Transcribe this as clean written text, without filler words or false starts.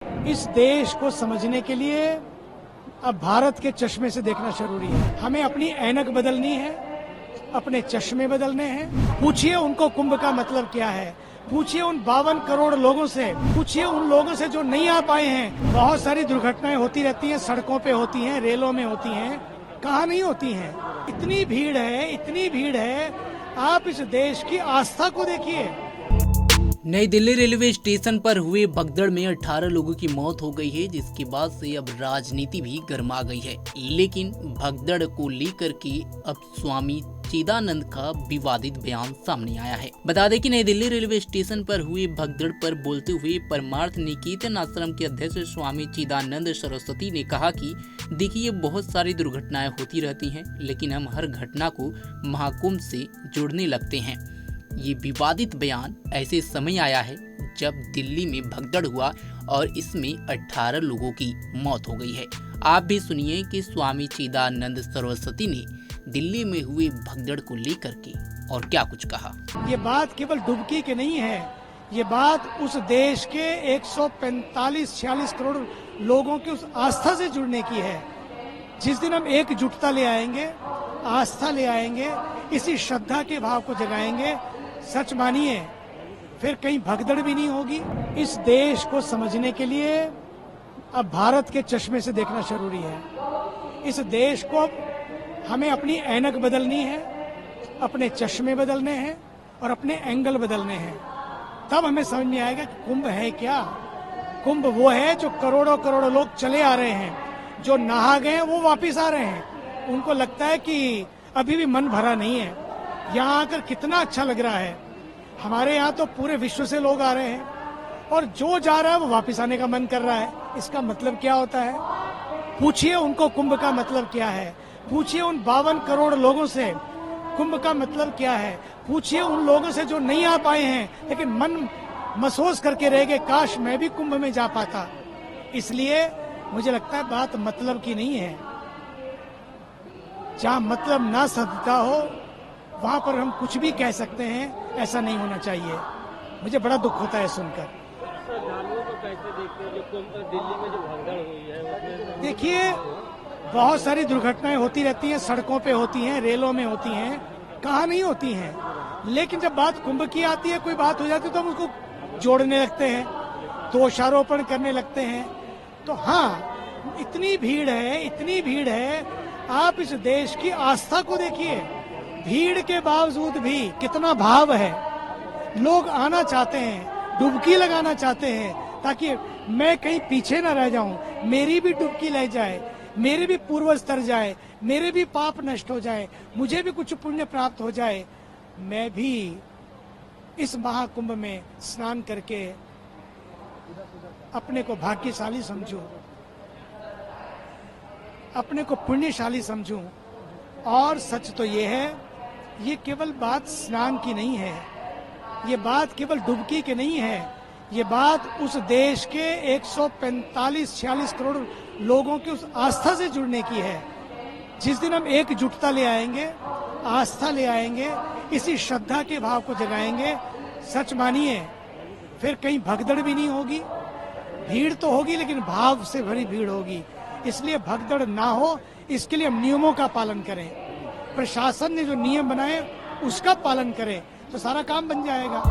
इस देश को समझने के लिए अब भारत के चश्मे से देखना जरूरी है। हमें अपनी ऐनक बदलनी है, अपने चश्मे बदलने हैं। पूछिए उनको कुंभ का मतलब क्या है, पूछिए उन 52 करोड़ लोगों से, पूछिए उन लोगों से जो नहीं आ पाए हैं। बहुत सारी दुर्घटनाएं होती रहती हैं, सड़कों पे होती हैं, रेलों में होती हैं, कहाँ नहीं होती हैं। इतनी भीड़ है, इतनी भीड़ है, आप इस देश की आस्था को देखिए। नई दिल्ली रेलवे स्टेशन पर हुए भगदड़ में 18 लोगों की मौत हो गई है, जिसके बाद से अब राजनीति भी गर्मा गई है। लेकिन भगदड़ को लेकर के अब स्वामी चिदानंद का विवादित बयान सामने आया है। बता दें कि नई दिल्ली रेलवे स्टेशन पर हुए भगदड़ पर बोलते हुए परमार्थ निकेतन आश्रम के अध्यक्ष स्वामी चिदानंद सरस्वती ने कहा कि देखिए, बहुत सारी दुर्घटनाएं होती रहती हैं, लेकिन हम हर घटना को महाकुंभ से जोड़ने लगते हैं। ये विवादित बयान ऐसे समय आया है जब दिल्ली में भगदड़ हुआ और इसमें 18 लोगों की मौत हो गई है। आप भी सुनिए कि स्वामी चिदानंद सरस्वती ने दिल्ली में हुए भगदड़ को लेकर के और क्या कुछ कहा। ये बात केवल डुबकी की नहीं है, ये बात उस देश के 145-46 करोड़ लोगों की उस आस्था से जुड़ने की है। जिस दिन हम एकजुटता ले आएंगे, आस्था ले आएंगे, इसी श्रद्धा के भाव को जगाएंगे, सच मानिए फिर कहीं भगदड़ भी नहीं होगी। इस देश को समझने के लिए अब भारत के चश्मे से देखना जरूरी है। इस देश को हमें अपनी ऐनक बदलनी है, अपने चश्मे बदलने हैं और अपने एंगल बदलने हैं। तब हमें समझ में आएगा कि कुंभ है क्या। कुंभ वो है जो करोड़ों करोड़ों लोग चले आ रहे हैं, जो नहा गए हैं वो वापिस आ रहे हैं। उनको लगता है कि अभी भी मन भरा नहीं है, यहाँ आकर कितना अच्छा लग रहा है। हमारे यहाँ तो पूरे विश्व से लोग आ रहे हैं और जो जा रहा है वो वापस आने का मन कर रहा है। इसका मतलब क्या होता है? पूछिए उनको कुंभ का मतलब क्या है, पूछिए उन 52 करोड़ लोगों से कुंभ का मतलब क्या है। पूछिए उन लोगों से जो नहीं आ पाए हैं लेकिन मन महसूस करके रह गए, काश मैं भी कुंभ में जा पाता। इसलिए मुझे लगता है बात मतलब की नहीं है। जहाँ मतलब ना सदता हो वहां पर हम कुछ भी कह सकते हैं, ऐसा नहीं होना चाहिए। मुझे बड़ा दुख होता है सुनकर। श्रद्धालुओं को कैसे देखते हैं जो कुंभ दिल्ली में जो भगदड़ हुई है? देखिए, बहुत सारी दुर्घटनाएं होती रहती हैं, सड़कों पे होती हैं, रेलों में होती हैं, कहाँ नहीं होती हैं। लेकिन जब बात कुंभ की आती है, कोई बात हो जाती है तो हम उसको जोड़ने लगते हैं, दोषारोपण करने लगते हैं। तो हाँ, इतनी भीड़ है, इतनी भीड़ है, आप इस देश की आस्था को देखिए। भीड़ के बावजूद भी कितना भाव है। लोग आना चाहते हैं, डुबकी लगाना चाहते हैं, ताकि मैं कहीं पीछे न रह जाऊं, मेरी भी डुबकी लग जाए, मेरे भी पूर्वज तर जाए, मेरे भी पाप नष्ट हो जाए, मुझे भी कुछ पुण्य प्राप्त हो जाए, मैं भी इस महाकुंभ में स्नान करके अपने को भाग्यशाली समझूं, अपने को पुण्यशाली समझूं। और सच तो ये है, ये केवल बात स्नान की नहीं है, ये बात केवल डुबकी की नहीं है, ये बात उस देश के 145-46 करोड़ लोगों की उस आस्था से जुड़ने की है। जिस दिन हम एकजुटता ले आएंगे, आस्था ले आएंगे, इसी श्रद्धा के भाव को जगाएंगे, सच मानिए फिर कहीं भगदड़ भी नहीं होगी। भीड़ तो होगी लेकिन भाव से भरी भीड़ होगी। इसलिए भगदड़ ना हो, इसके लिए हम नियमों का पालन करें। प्रशासन ने जो नियम बनाए उसका पालन करें तो सारा काम बन जाएगा।